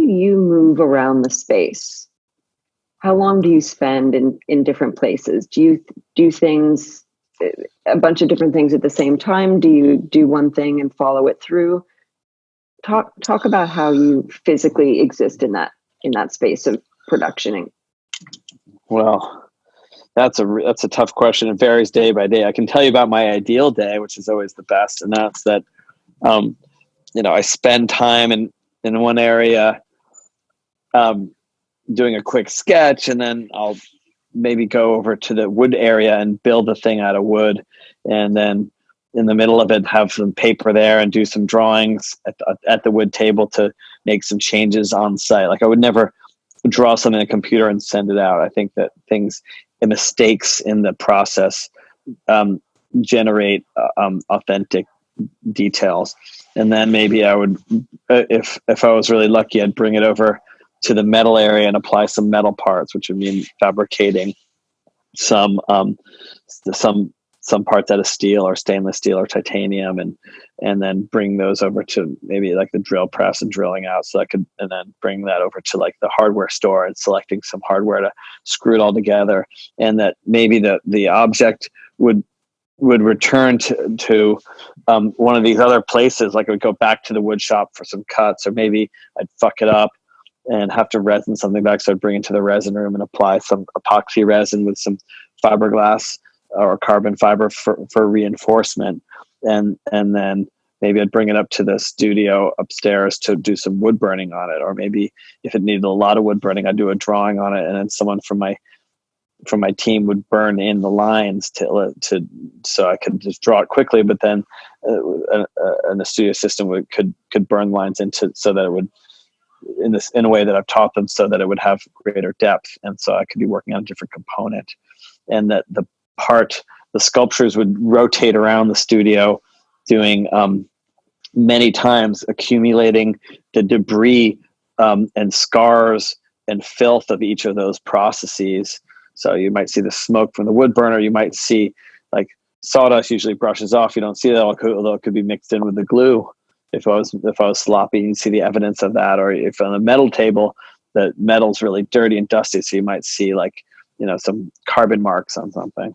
you move around the space? How long do you spend in different places? Do you do things, a bunch of different things at the same time? Do you do one thing and follow it through? Talk about how you physically exist in that space of productioning. Well, that's a tough question. It varies day by day. I can tell you about my ideal day, which is always the best, and that's that. I spend time in one area, doing a quick sketch, and then I'll maybe go over to the wood area and build the thing out of wood, and then in the middle of it have some paper there and do some drawings at the wood table to make some changes on site. Like I would never draw something on a computer and send it out. I think that mistakes in the process generate authentic details. And then maybe I would, if I was really lucky, I'd bring it over to the metal area and apply some metal parts, which would mean fabricating some parts out of steel or stainless steel or titanium, and then bring those over to maybe like the drill press and drilling out. And then bring that over to like the hardware store and selecting some hardware to screw it all together. And that maybe the object would return to one of these other places. Like I would go back to the wood shop for some cuts, or maybe I'd fuck it up and have to resin something back. So I'd bring it to the resin room and apply some epoxy resin with some fiberglass or carbon fiber for reinforcement. And then maybe I'd bring it up to the studio upstairs to do some wood burning on it. Or maybe if it needed a lot of wood burning, I'd do a drawing on it. And then someone from my team would burn in the lines so I could just draw it quickly. But then the studio system could burn lines into, so that it would, in a way that I've taught them, so that it would have greater depth. And so I could be working on a different component, and that the sculptures would rotate around the studio, doing many times, accumulating the debris and scars and filth of each of those processes. So you might see the smoke from the wood burner. You might see like sawdust usually brushes off. You don't see that, although it could be mixed in with the glue. If I was sloppy, you'd see the evidence of that. Or if on the metal table, the metal's really dirty and dusty, so you might see like, some carbon marks on something.